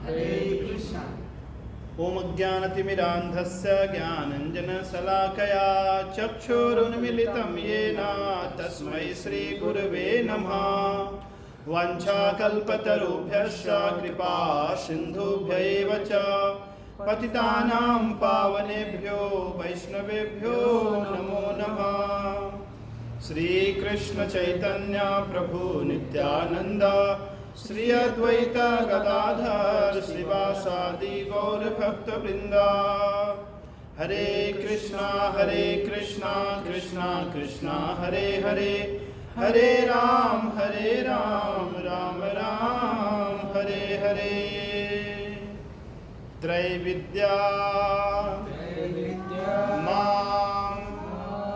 हरे कृष्ण। ओम अज्ञानतिमिरान्धस्य ज्ञानञ्जनशलाकया चक्षुरुन्मिलितं येन तस्मै श्रीगुरवे नमः। वाञ्छाकल्पतरुभ्यश्च कृपा सिन्धुभ्यैव च पतितानां पावनेभ्यो वैष्णवेभ्यो नमो नमः। श्रीकृष्ण चैतन्य प्रभु नित्यानंद श्री अद्वैत गदाधर श्रीवासादि गौर भक्त वृंदा। हरे कृष्णा कृष्णा कृष्णा हरे हरे, हरे राम राम राम हरे हरे। त्रैविद्या मां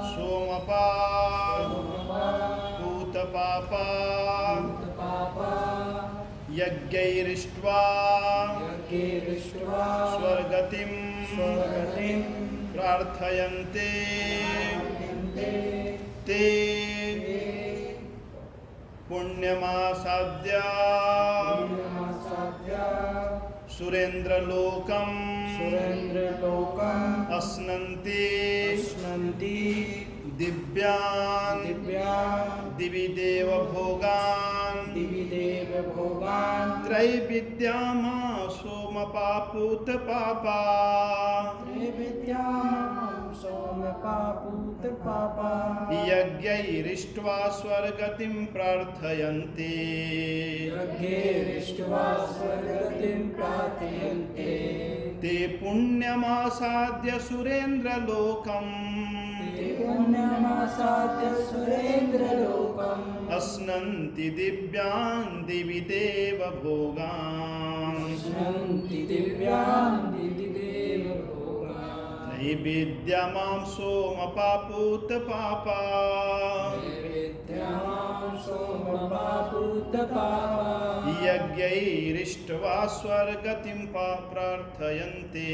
सोमपा पूतपापा यज्ञैरिष्ट्वा स्वर्गतिं प्रार्थयन्ते ते पुण्यमासाद्य सुरेन्द्रलोकम् अश्नन्ति दिव्यान् दिवि देव भोगान् त्रैविद्यामा सोमपा पूतपापा यज्ञैरिष्ट्वा स्वर्गतिं प्रार्थयन्ते ते पुण्यमासाद्य सुरेन्द्रलोकम् अश्नन्ति दिव्यान् दिवि देव भोगान् त्रैविद्यामां सोमपा पूतपापा यज्ञैरिष्ट्वा स्वर्गतिं प्रार्थयन्ते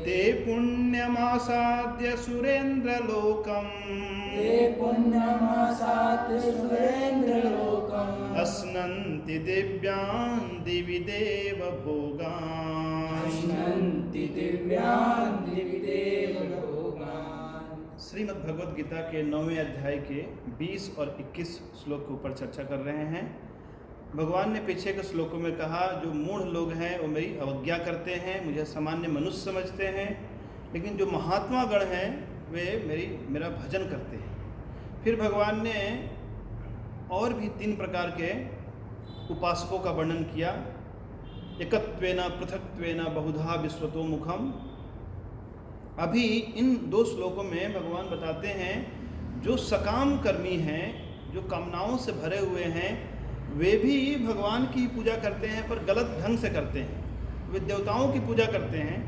ते पुण्यमासाद्य सुरेन्द्रलोकम् अश्नन्ति दिव्यान् दिवि देव भोगान्। श्रीमद् भगवद गीता के 9वें अध्याय के 20 और 21 श्लोक के ऊपर चर्चा कर रहे हैं। भगवान ने पीछे के श्लोकों में कहा, जो मूढ़ लोग हैं वो मेरी अवज्ञा करते हैं, मुझे सामान्य मनुष्य समझते हैं, लेकिन जो महात्मा गण हैं वे मेरा भजन करते हैं। फिर भगवान ने और भी 3 प्रकार के उपासकों का वर्णन किया। एकत्वेन पृथक्त्वेन बहुधा विश्वतो मुखम। अभी इन 2 श्लोकों में भगवान बताते हैं जो सकाम कर्मी हैं, जो कामनाओं से भरे हुए हैं, वे भी भगवान की पूजा करते हैं पर गलत ढंग से करते हैं। वे देवताओं की पूजा करते हैं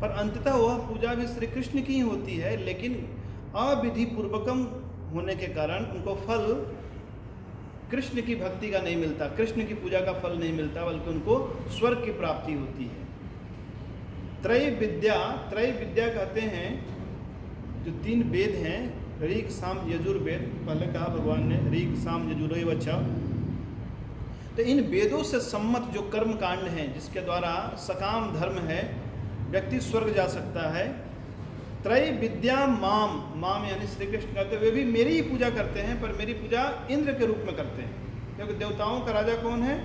पर अंततः वह पूजा भी श्री कृष्ण की ही होती है, लेकिन अविधि पूर्वकम होने के कारण उनको फल कृष्ण की भक्ति का नहीं मिलता, कृष्ण की पूजा का फल नहीं मिलता, बल्कि उनको स्वर्ग की प्राप्ति होती है। त्रैविद्या कहते हैं जो 3 वेद हैं, ऋग साम यजुर्वेद। पहले कहा भगवान ने ऋग साम यजुर्वेद च। तो इन वेदों से सम्मत जो कर्म कांड हैं, जिसके द्वारा सकाम धर्म है, व्यक्ति स्वर्ग जा सकता है। त्रैविद्या माम यानी श्री कृष्ण कहते वे भी मेरी ही पूजा करते हैं, पर मेरी पूजा इंद्र के रूप में करते हैं, क्योंकि देवताओं का राजा कौन है?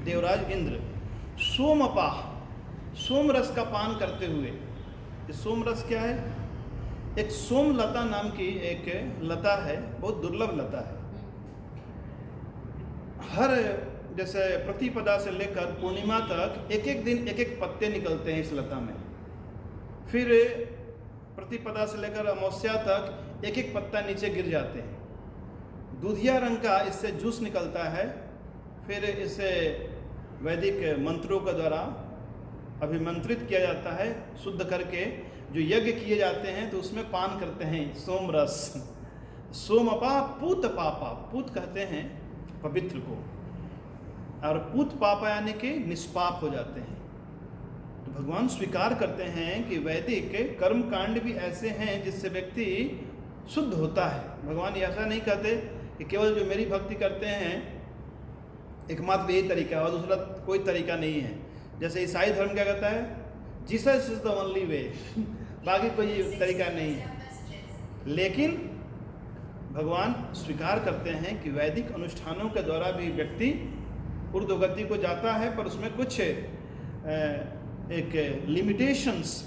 देवराज इंद्र। सोमपाह, सोम रस का पान करते हुए। ये सोम रस क्या है? एक सोम लता नाम की एक लता है, बहुत दुर्लभ लता है। हर जैसे प्रतिपदा से लेकर पूर्णिमा तक एक दिन एक पत्ते निकलते हैं इस लता में। फिर प्रतिपदा से लेकर अमावस्या तक एक पत्ता नीचे गिर जाते हैं। दूधिया रंग का इससे जूस निकलता है। फिर इसे वैदिक मंत्रों के द्वारा अभिमंत्रित किया जाता है, शुद्ध करके जो यज्ञ किए जाते हैं तो उसमें पान करते हैं सोम रस। सोमपा पूत पापा, पूत कहते हैं पवित्र को, और पूत पापा यानी कि निष्पाप हो जाते हैं। तो भगवान स्वीकार करते हैं कि वैदिक कर्म कांड भी ऐसे हैं जिससे व्यक्ति शुद्ध होता है। भगवान ऐसा नहीं कहते कि केवल जो मेरी भक्ति करते हैं एकमात्र यही तरीका है और दूसरा कोई तरीका नहीं है। जैसे ईसाई धर्म क्या कहता है, Jesus is the only way, बाकी कोई तरीका नहीं है। लेकिन भगवान स्वीकार करते हैं कि वैदिक अनुष्ठानों के द्वारा भी व्यक्ति ऊर्ध्वगति को जाता है, पर उसमें कुछ एक लिमिटेशंस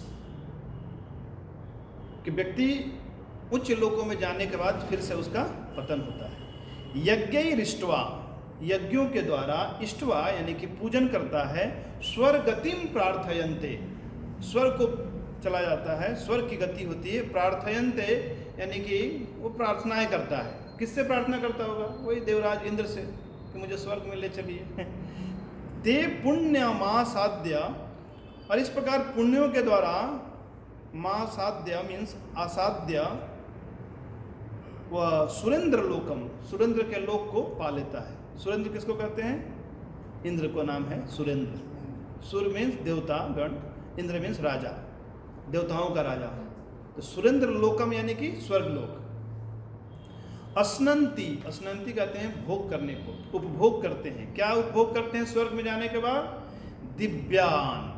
कि व्यक्ति उच्च लोकों में जाने के बाद फिर से उसका पतन होता है। यज्ञ रिष्टवा, यज्ञों के द्वारा, इष्टवा यानी कि पूजन करता है, स्वर्गतिम प्रार्थयन्ते, स्वर्ग को चला जाता है, स्वर्ग की गति होती है। प्रार्थयन्ते यानी कि वो प्रार्थनाएं करता है। किससे प्रार्थना करता होगा? वही देवराज इंद्र से कि मुझे स्वर्ग में ले चलिए। ते पुण्य मां साध्य, और इस प्रकार पुण्यों के द्वारा मां साध्य मीन्स असाध्य, वह सुरेंद्र लोकम, सुरेंद्र के लोक को पा लेता है। सुरेंद्र किसको कहते हैं? इंद्र को नाम है सुरेंद्र। सुर मीन्स देवता गण, इंद्र मीन्स राजा, देवताओं का राजा। तो सुरेंद्र लोकम यानी कि स्वर्ग लोक। अस्नंती, अस्नंती कहते हैं भोग करने को, उपभोग करते हैं। क्या उपभोग करते हैं स्वर्ग में जाने के बाद? दिव्यान,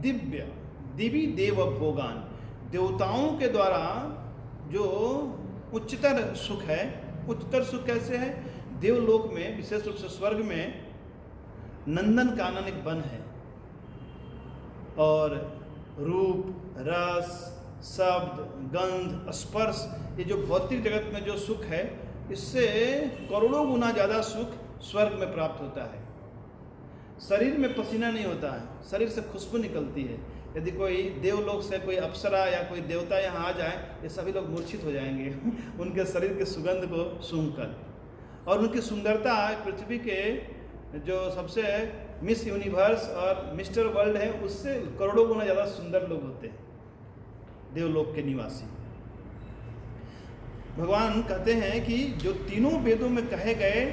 दिव्य, दिवी देव भोगान, देवताओं के द्वारा जो उच्चतर सुख है। उच्चतर सुख कैसे है? देवलोक में, विशेष रूप से स्वर्ग में, नंदन कानन एक वन है और रूप, रस, शब्द, गंध, स्पर्श, ये जो भौतिक जगत में जो सुख है, इससे करोड़ों गुना ज़्यादा सुख स्वर्ग में प्राप्त होता है। शरीर में पसीना नहीं होता है, शरीर से खुशबू निकलती है। यदि कोई देवलोक से कोई अप्सरा या कोई देवता यहाँ आ जाए, ये सभी लोग मूर्छित हो जाएंगे उनके शरीर के सुगंध को सूंघकर। और उनकी सुंदरता पृथ्वी के जो सबसे मिस यूनिवर्स और मिस्टर वर्ल्ड है, उससे करोड़ों गुना ज़्यादा सुंदर लोग होते हैं देवलोक के निवासी। भगवान कहते हैं कि जो तीनों वेदों में कहे गए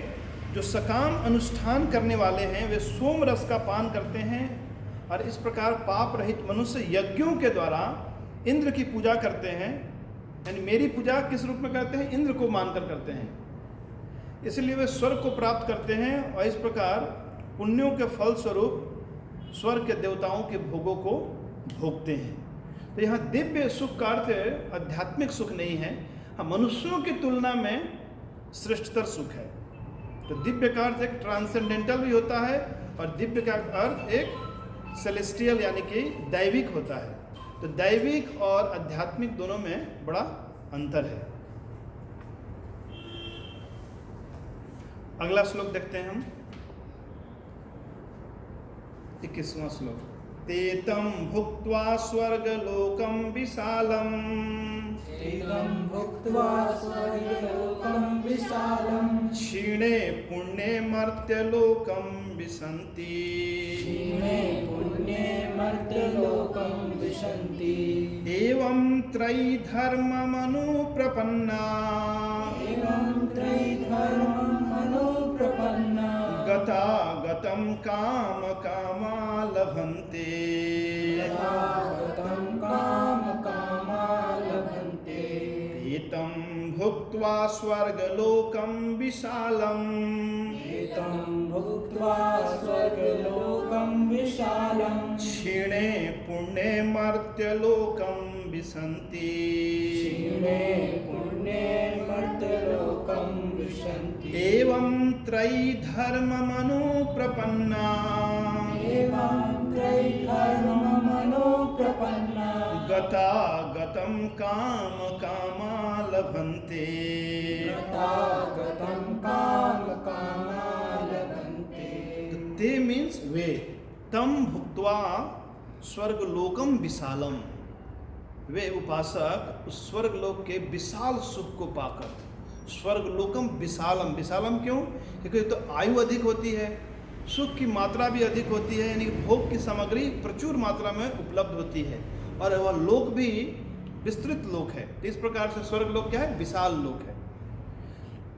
जो सकाम अनुष्ठान करने वाले हैं, वे सोम रस का पान करते हैं और इस प्रकार पाप रहित मनुष्य यज्ञों के द्वारा इंद्र की पूजा करते हैं। यानी मेरी पूजा किस रूप में करते हैं? इंद्र को मानकर करते हैं, इसलिए वे स्वर्ग को प्राप्त करते हैं और इस प्रकार पुण्यों के फल स्वरूप स्वर्ग के देवताओं के भोगों को भोगते हैं। तो यहाँ दिव्य सुख का अर्थ आध्यात्मिक सुख नहीं है, हाँ मनुष्यों की तुलना में श्रेष्ठतर सुख है। तो दिव्य का अर्थ एक ट्रांसेंडेंटल भी होता है और दिव्य का अर्थ एक सेलेस्टियल यानी कि दैविक होता है। तो दैविक और आध्यात्मिक दोनों में बड़ा अंतर है। अगला श्लोक देखते हैं हम, 21वां श्लोक। तेतम भुक्त्वा स्वर्गलोकम विशालम, तेतम भुक्त्वा स्वर्गलोकम विशालम, क्षीणे पुण्ये मर्त्यलोकम विशन्ति, क्षीणे पुण्ये मर्त्यलोकम विशन्ति। एवं त्रयी धर्ममनुप्रपन्ना, एवं त्रयी धर्ममनुप्रपन्ना, गता गतं काम कामा लभन्ते, गतं काम कामा लभन्ते। एतं भुक्त्वा स्वर्गलोकं विशालम्, एतं भुक्त्वा स्वर्गलोकं विशालं, क्षीणे पुण्ये मर्त्यलोकं विशन्ति, क्षीणे पुण्ये मर्त्यलोकं विशन्ति। एवं त्रयी धर्ममनुप्रपन्ना, एवं त्रयी धर्ममनुप्रपन्ना, गता गतं काम कामा लभन्ते। गता गतं काम कामा लभन्ते। ते मीन्स वे, तम भुक्त्वा स्वर्गलोकम विशालम, वे उपासक उस स्वर्गलोक के विशाल सुख को पाकर, स्वर्गलोकम विशालम, विशालम क्यों? क्योंकि तो आयु अधिक होती है, सुख की मात्रा भी अधिक होती है, यानी भोग की सामग्री प्रचुर मात्रा में उपलब्ध होती है और वह लोक भी विस्तृत लोक है। तो इस प्रकार से स्वर्ग लोक क्या है? विशाल लोक है।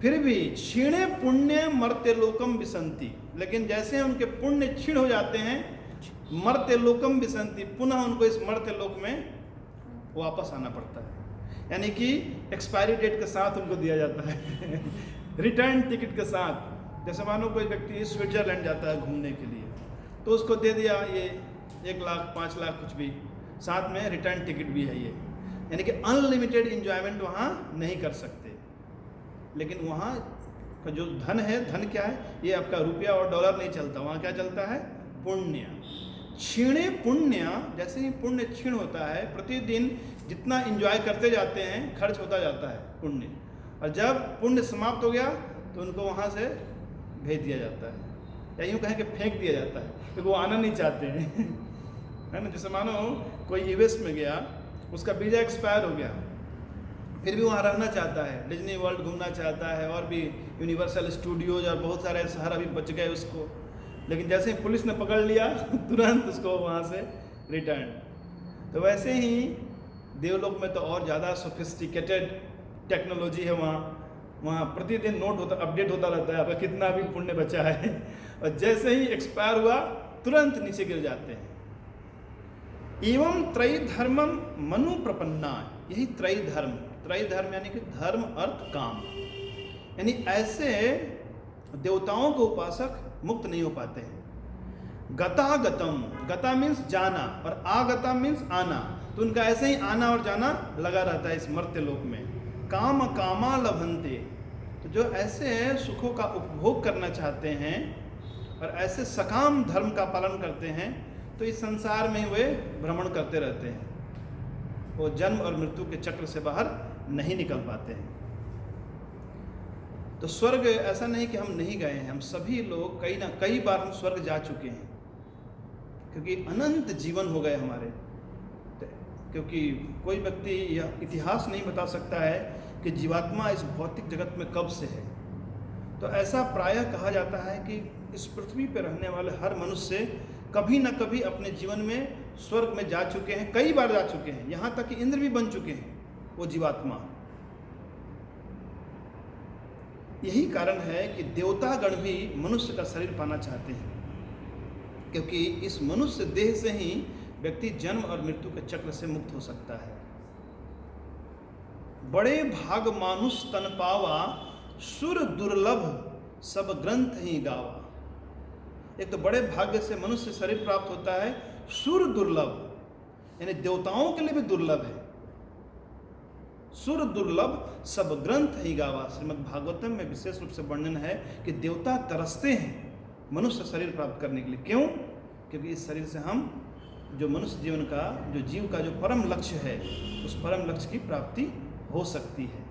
फिर भी क्षीणे पुण्य मर्त्य लोकम विशन्ति, लेकिन जैसे उनके पुण्य क्षीण हो जाते हैं, मर्त्य लोकम विशन्ति, पुनः उनको इस मर्त्य लोक में वापस आना पड़ता है, यानी कि एक्सपायरी डेट के साथ उनको दिया जाता है रिटर्न टिकट के साथ। जैसे मानो कोई व्यक्ति स्विट्जरलैंड जाता है घूमने के लिए, तो उसको दे दिया ये 1 लाख 5 लाख कुछ भी, साथ में रिटर्न टिकट भी है ये, यानी कि अनलिमिटेड इंजॉयमेंट वहाँ नहीं कर सकते। लेकिन वहाँ का जो धन है, धन क्या है, ये आपका रुपया और डॉलर नहीं चलता, वहाँ क्या चलता है, पुण्य। क्षीणे पुण्य, जैसे ही पुण्य क्षीण होता है, प्रतिदिन जितना इंजॉय करते जाते हैं खर्च होता जाता है पुण्य, और जब पुण्य समाप्त हो गया तो उनको वहाँ से भेज दिया जाता है, या यूँ कहें कि फेंक दिया जाता है, क्योंकि वो आना नहीं चाहते हैं है ना। जैसे मानो कोई यूएस में गया, उसका वीज़ा एक्सपायर हो गया, फिर भी वहाँ रहना चाहता है, डिज्नी वर्ल्ड घूमना चाहता है, और भी यूनिवर्सल स्टूडियोज और बहुत सारे शहर अभी बच गए उसको, लेकिन जैसे ही पुलिस ने पकड़ लिया तुरंत उसको वहाँ से रिटर्न। तो वैसे ही देवलोक में तो और ज़्यादा सोफिस्टिकेटेड टेक्नोलॉजी है वहाँ प्रतिदिन नोट होता, अपडेट होता रहता है, आपका कितना भी पुण्य बचा है, और जैसे ही एक्सपायर हुआ तुरंत नीचे गिर जाते हैं। एवं त्रय धर्मम मनु प्रपन्ना, यही त्रय धर्म यानी कि धर्म अर्थ काम, यानी ऐसे देवताओं के उपासक मुक्त नहीं हो पाते हैं। गतागतम, गता मीन्स जाना, और आगता मीन्स आना, तो उनका ऐसे ही आना और जाना लगा रहता है इस मर्त्य लोक में। काम कामा लभंते, तो जो ऐसे सुखों का उपभोग करना चाहते हैं और ऐसे सकाम धर्म का पालन करते हैं, तो इस संसार में वे भ्रमण करते रहते हैं, वो जन्म और मृत्यु के चक्र से बाहर नहीं निकल पाते हैं। तो स्वर्ग ऐसा नहीं कि हम नहीं गए हैं, हम सभी लोग कई बार हम स्वर्ग जा चुके हैं, क्योंकि अनंत जीवन हो गए हमारे। क्योंकि कोई व्यक्ति यह इतिहास नहीं बता सकता है कि जीवात्मा इस भौतिक जगत में कब से है। तो ऐसा प्रायः कहा जाता है कि इस पृथ्वी पर रहने वाले हर मनुष्य कभी न कभी अपने जीवन में स्वर्ग में जा चुके हैं, कई बार जा चुके हैं, यहाँ तक कि इंद्र भी बन चुके हैं वो जीवात्मा। यही कारण है कि देवतागण भी मनुष्य का शरीर पाना चाहते हैं, क्योंकि इस मनुष्य देह से ही व्यक्ति जन्म और मृत्यु के चक्र से मुक्त हो सकता है। बड़े भाग मानुष तन पावा, सुर दुर्लभ सब ग्रंथ ही गावा। एक तो बड़े भाग्य से मनुष्य शरीर प्राप्त होता है, सुर दुर्लभ यानी देवताओं के लिए भी दुर्लभ है। सुर दुर्लभ सब ग्रंथ ही गावा। श्रीमद् भागवतम में विशेष रूप से वर्णन है कि देवता तरसते हैं मनुष्य शरीर प्राप्त करने के लिए। क्यों? क्योंकि इस शरीर से हम जो मनुष्य जीवन का, जो जीव का जो परम लक्ष्य है, उस परम लक्ष्य की प्राप्ति हो सकती है।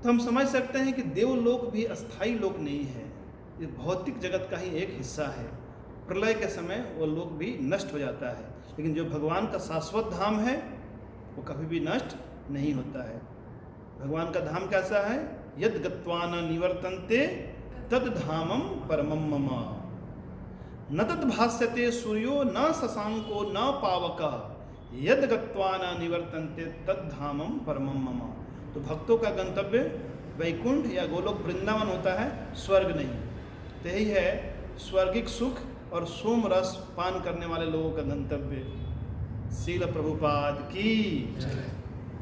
तो हम समझ सकते हैं कि देवलोक भी अस्थायी लोक नहीं है, ये भौतिक जगत का ही एक हिस्सा है। प्रलय के समय वो लोक भी नष्ट हो जाता है, लेकिन जो भगवान का शाश्वत धाम है वो कभी भी नष्ट नहीं होता है। भगवान का धाम कैसा है? यद गत्वा न निवर्तन्ते तद धामम परमम मम, न तद भास्यते सूर्यो न शशांको न पावकः, यद गत्वा न निवर्तन्ते तद धामम परमम मम। तो भक्तों का गंतव्य वैकुंठ या गोलोक वृंदावन होता है, स्वर्ग नहीं। तो यही है स्वर्गिक सुख और सोम रस पान करने वाले लोगों का गंतव्य। श्रील प्रभुपाद की जय।